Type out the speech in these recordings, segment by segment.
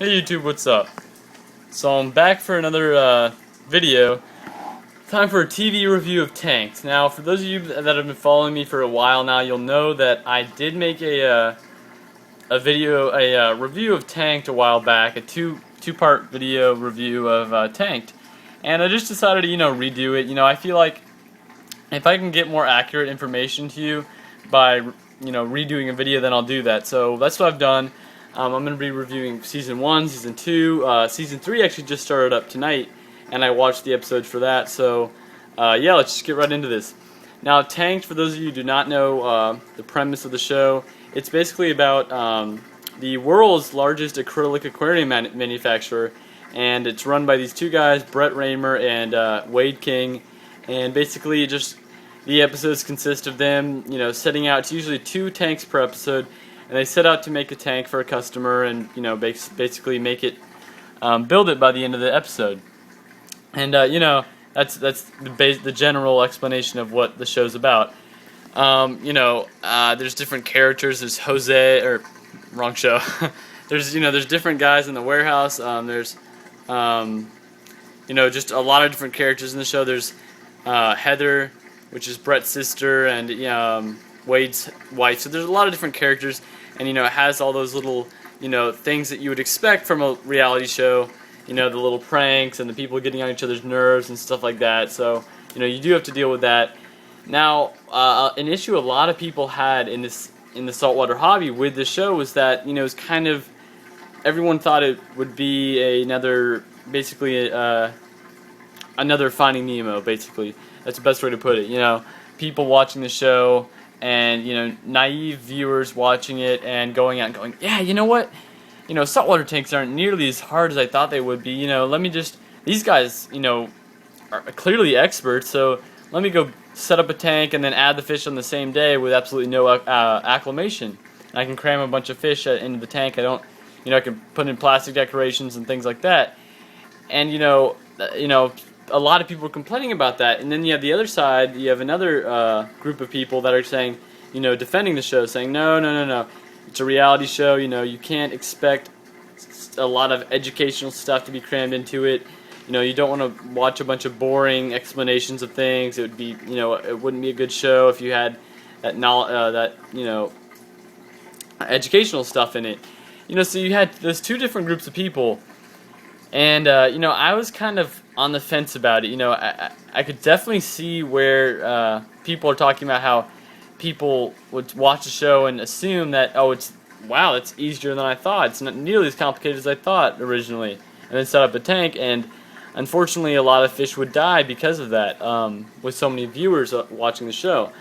Hey YouTube, what's up? So I'm back for another video. Time for a TV review of tanks. Now, for those of you that have been following me for a while now, you'll know that I did make a review of Tanked a while back, a two-part video review of Tanked, and I just decided to redo it. I feel like if I can get more accurate information to you by redoing a video, then I'll do that. So that's what I've done. I'm going to be reviewing Season 1, Season 2, Season 3 actually just started up tonight, and I watched the episodes for that, so yeah, let's just get right into this. Now, Tanked, for those of you who do not know the premise of the show, it's basically about the world's largest acrylic aquarium manufacturer, and it's run by these two guys, Brett Raymer and Wade King, and basically just the episodes consist of them, setting out, it's usually 2 tanks per episode, and they set out to make a tank for a customer and, basically make it, build it by the end of the episode. And, that's the general explanation of what the show's about. There's different characters. There's Jose, or wrong show. there's different guys in the warehouse. There's, just a lot of different characters in the show. There's Heather, which is Brett's sister, and Wade's wife. So there's a lot of different characters. And, it has all those little, things that you would expect from a reality show. The little pranks and the people getting on each other's nerves and stuff like that. So, you do have to deal with that. Now, an issue a lot of people had in the saltwater hobby with the show was that, it's kind of, everyone thought it would be another Finding Nemo, basically. That's the best way to put it. People watching the show and, naive viewers watching it and going out and going, yeah, you know what? Saltwater tanks aren't nearly as hard as I thought they would be. These guys, are clearly experts, so let me go set up a tank and then add the fish on the same day with absolutely no acclimation. And I can cram a bunch of fish into the tank. I can put in plastic decorations and things like that. And, a lot of people are complaining about that. And then you have the other side, you have another group of people that are saying, defending the show, saying, no. It's a reality show, you can't expect a lot of educational stuff to be crammed into it. You don't want to watch a bunch of boring explanations of things. It would be, it wouldn't be a good show if you had that educational stuff in it. So you had those two different groups of people, and I was kind of on the fence about it. I could definitely see where people are talking about how people would watch the show and assume that, it's easier than I thought. It's not nearly as complicated as I thought originally. And then set up a tank, and unfortunately a lot of fish would die because of that, with so many viewers watching the show.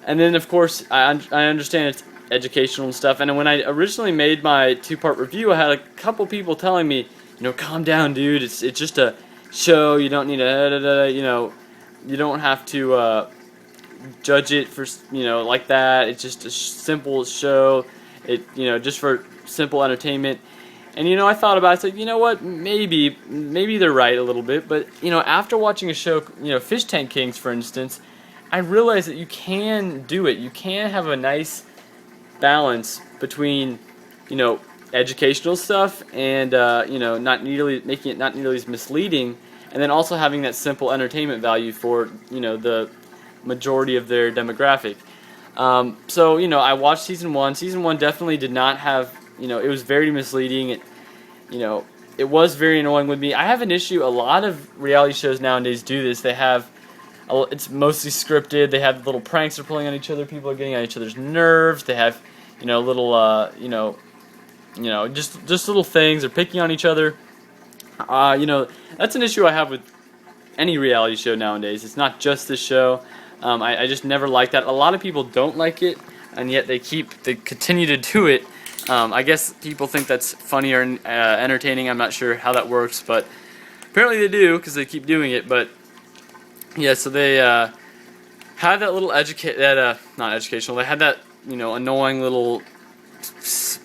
And then, of course, I understand it's educational and stuff, and when I originally made my 2-part review, I had a couple people telling me, calm down, dude, it's just a show, you don't need you don't have to judge it for like that. It's just a simple show. Just for simple entertainment. And I thought about it. I said, you know what? Maybe they're right a little bit. But after watching a show, Fish Tank Kings, for instance, I realized that you can do it. You can have a nice balance between educational stuff and making it not nearly as misleading, and then also having that simple entertainment value for the majority of their demographic. So I watched Season 1. Season 1 definitely did not have, it was very misleading. It was very annoying with me. I have an issue, a lot of reality shows nowadays do this. They have, it's mostly scripted. They have little pranks they're pulling on each other. People are getting on each other's nerves. They have, little, just little things. They're picking on each other. That's an issue I have with any reality show nowadays. It's not just this show. I just never liked that. A lot of people don't like it, and yet they continue to do it. I guess people think that's funny or entertaining. I'm not sure how that works, but apparently they do because they keep doing it. But yeah, so they have that little not educational. They had that annoying little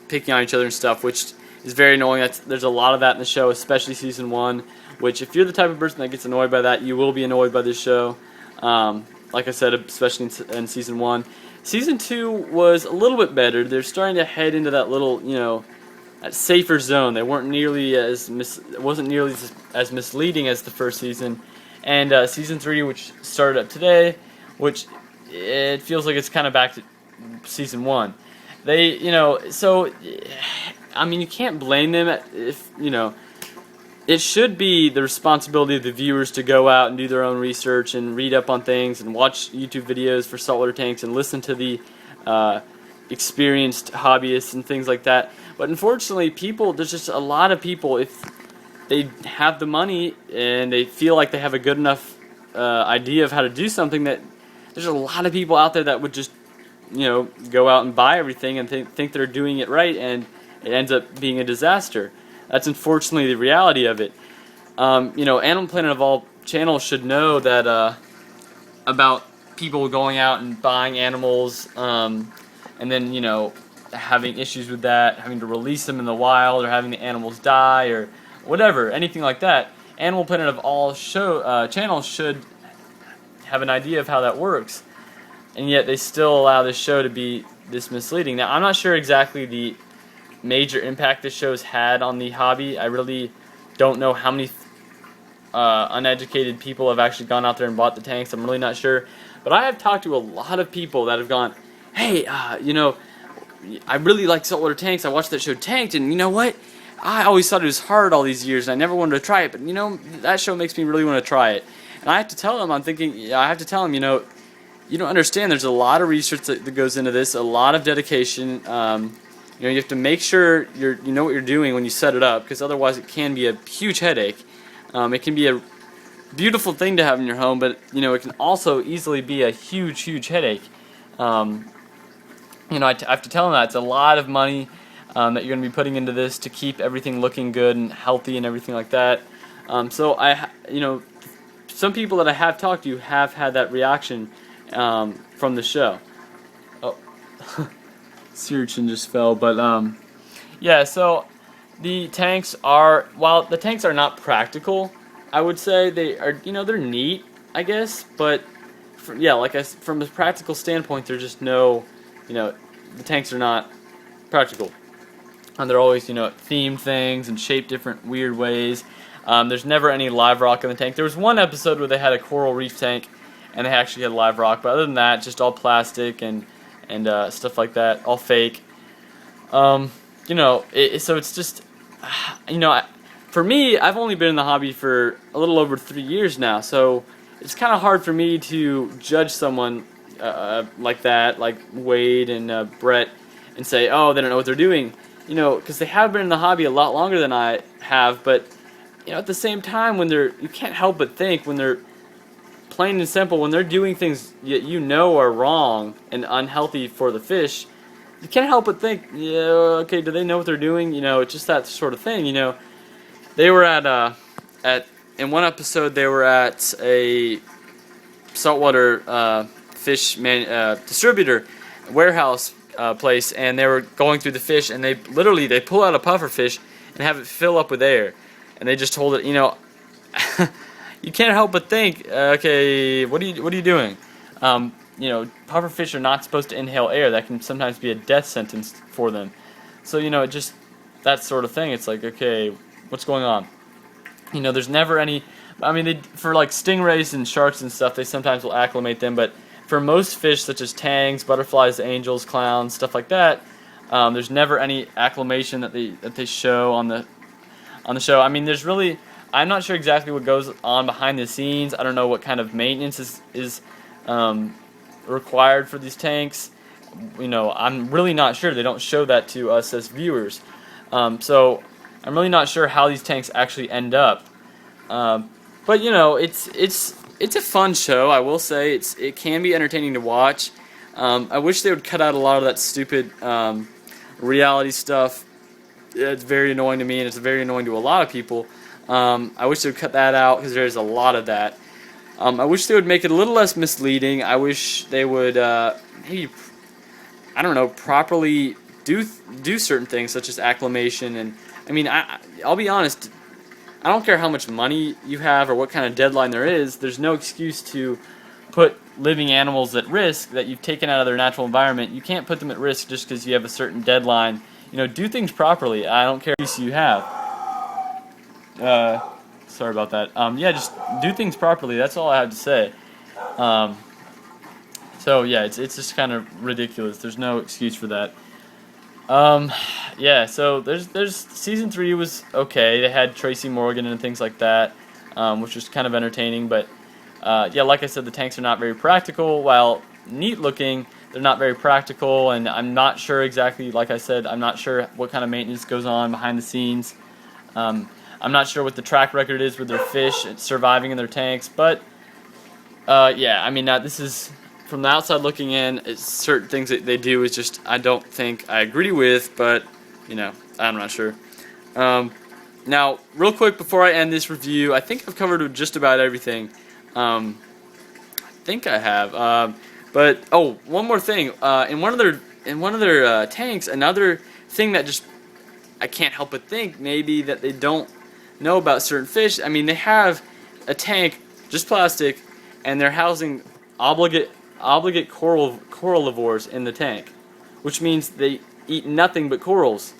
picking on each other and stuff, which is very annoying. There's a lot of that in the show, especially Season 1. Which, if you're the type of person that gets annoyed by that, you will be annoyed by this show. Like I said, especially in Season 1. Season 2 was a little bit better. They're starting to head into that little, that safer zone. They weren't nearly as it wasn't nearly as misleading as the first season, and season 3, which started up today, which it feels like it's kind of back to season 1. They, so I mean, you can't blame them if it should be the responsibility of the viewers to go out and do their own research and read up on things and watch YouTube videos for saltwater tanks and listen to the experienced hobbyists and things like that. But unfortunately, there's just a lot of people, if they have the money and they feel like they have a good enough idea of how to do something, that there's a lot of people out there that would just go out and buy everything and think they're doing it right, and it ends up being a disaster. That's unfortunately the reality of it. Animal Planet of all channels should know that about people going out and buying animals, and then having issues with that, having to release them in the wild, or having the animals die, or whatever, anything like that. Animal Planet of all channels should have an idea of how that works, and yet they still allow this show to be this misleading. Now, I'm not sure exactly the major impact this show's had on the hobby. I really don't know how many uneducated people have actually gone out there and bought the tanks. I'm really not sure, but I have talked to a lot of people that have gone, hey, I really like saltwater tanks. I watched that show Tanked, and you know what? I always thought it was hard all these years, and I never wanted to try it, but that show makes me really want to try it. And I have to tell them, you don't understand, there's a lot of research that goes into this, a lot of dedication. You have to make sure you know what you're doing when you set it up, because otherwise it can be a huge headache. It can be a beautiful thing to have in your home, but it can also easily be a huge, huge headache. I have to tell them that it's a lot of money that you're going to be putting into this to keep everything looking good and healthy and everything like that. Some people that I have talked to have had that reaction from the show. Oh, sea urchin just fell, but yeah. So the tanks while the tanks are not practical, I would say they are. They're neat, I guess, but from a practical standpoint, there's just no, the tanks are not practical. And they're always, themed things and shaped different weird ways. There's never any live rock in the tank. There was one episode where they had a coral reef tank, and they actually had live rock. But other than that, just all plastic and stuff like that, all fake. So it's just, for me, I've only been in the hobby for a little over 3 years now. So it's kind of hard for me to judge someone like that, like Wade and Brett, and say, oh, they don't know what they're doing. Because they have been in the hobby a lot longer than I have, but at the same time, you can't help but think, when they're plain and simple, when they're doing things that are wrong and unhealthy for the fish, you can't help but think, okay, do they know what they're doing? It's just that sort of thing. They were in one episode, they were at a saltwater fish distributor warehouse place, and they were going through the fish, and they pull out a puffer fish and have it fill up with air, and they just hold it. You can't help but think, okay, what are you doing? Puffer fish are not supposed to inhale air. That can sometimes be a death sentence for them. So just that sort of thing. It's like, okay, what's going on? There's never any. For like stingrays and sharks and stuff, they sometimes will acclimate them, but for most fish, such as tangs, butterflies, angels, clowns, stuff like that, there's never any acclimation that they show on the show. I'm not sure exactly what goes on behind the scenes. I don't know what kind of maintenance is required for these tanks. I'm really not sure. They don't show that to us as viewers. So I'm really not sure how these tanks actually end up. But it's a fun show, I will say. It can be entertaining to watch. I wish they would cut out a lot of that stupid reality stuff. It's very annoying to me, and it's very annoying to a lot of people. I wish they would cut that out, because there's a lot of that. I wish they would make it a little less misleading. I wish they would maybe, properly do certain things, such as acclimation. And I'll be honest, I don't care how much money you have or what kind of deadline there is. There's no excuse to put living animals at risk that you've taken out of their natural environment. You can't put them at risk just because you have a certain deadline do things properly. I don't care what you have. Sorry about that. Yeah, just do things properly. That's all I have to say. So yeah, it's just kind of ridiculous. There's no excuse for that. Yeah. So there's season 3 was okay. They had Tracy Morgan and things like that, which was kind of entertaining. But yeah, like I said, the tanks are not very practical. While neat looking, they're not very practical, and I'm not sure exactly. Like I said, I'm not sure what kind of maintenance goes on behind the scenes. I'm not sure what the track record is with their fish surviving in their tanks, but yeah, I mean, this is from the outside looking in. It's certain things that they do is just I don't think I agree with, but I'm not sure. Now, real quick before I end this review, I think I've covered just about everything. I think I have, but oh, one more thing. In one of their tanks, another thing that just I can't help but think maybe that they don't know about certain fish. I mean, they have a tank, just plastic, and they're housing obligate coralivores in the tank, which means they eat nothing but corals,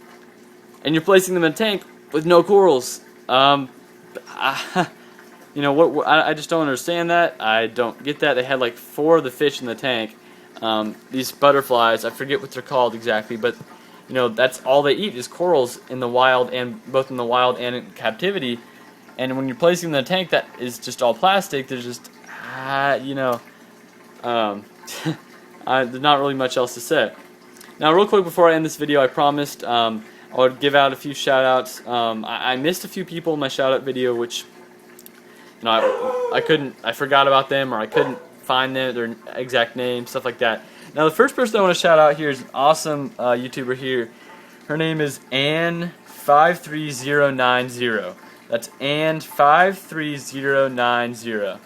and you're placing them in a tank with no corals. I just don't understand that. I don't get that. They had like 4 of the fish in the tank. These butterflies, I forget what they're called exactly, but that's all they eat is corals in the wild, and both in the wild and in captivity. And when you're placing them in the tank that is just all plastic, there's just there's not really much else to say. Now, real quick before I end this video, I promised I would give out a few shout outs. I missed a few people in my shout out video, which I forgot about them, or I couldn't find their exact name, stuff like that. Now, the first person I want to shout out here is an awesome YouTuber here. Her name is Ann53090. That's Ann53090.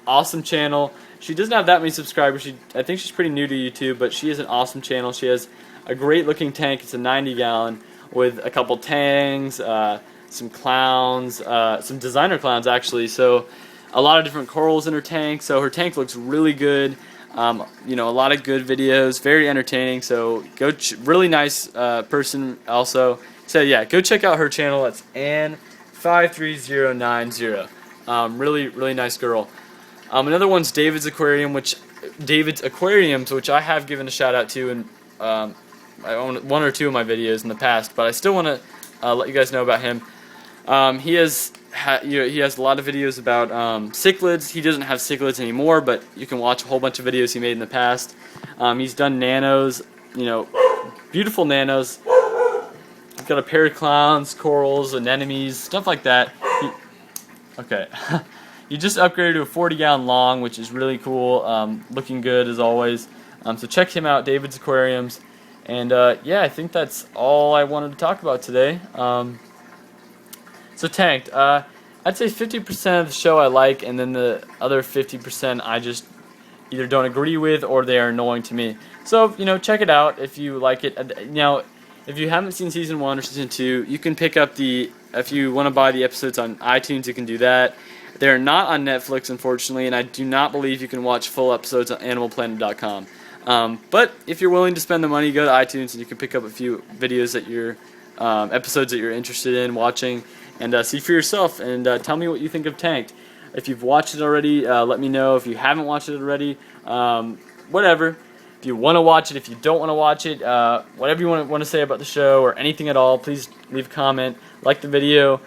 Awesome channel. She doesn't have that many subscribers. I think she's pretty new to YouTube, but she has an awesome channel. She has a great looking tank. It's a 90-gallon with a couple tangs, some clowns, some designer clowns actually. So a lot of different corals in her tank. So her tank looks really good. A lot of good videos, very entertaining. So go, really nice person also. So yeah, go check out her channel. That's Ann53090. Really nice girl. Another one's David's Aquariums, which I have given a shout out to, and I own 1 or 2 of my videos in the past, but I still want to let you guys know about him. He has a lot of videos about cichlids. He doesn't have cichlids anymore, but you can watch a whole bunch of videos he made in the past. He's done nanos, beautiful nanos. He's got a pair of clowns, corals, anemones, stuff like that. Okay. He just upgraded to a 40-gallon long, which is really cool. Looking good as always. So check him out, David's Aquariums. And yeah, I think that's all I wanted to talk about today. So tanked. I'd say 50% of the show I like, and then the other 50% I just either don't agree with or they are annoying to me. So check it out if you like it. If you haven't seen season 1 or season 2, you can pick up if you want to buy the episodes on iTunes, you can do that. They're not on Netflix, unfortunately, and I do not believe you can watch full episodes on animalplanet.com. But if you're willing to spend the money, go to iTunes and you can pick up a few videos that episodes that you're interested in watching, and see for yourself, and tell me what you think of Tanked. If you've watched it already, let me know. If you haven't watched it already, whatever. If you want to watch it, if you don't want to watch it, whatever you want to say about the show or anything at all, please leave a comment, like the video,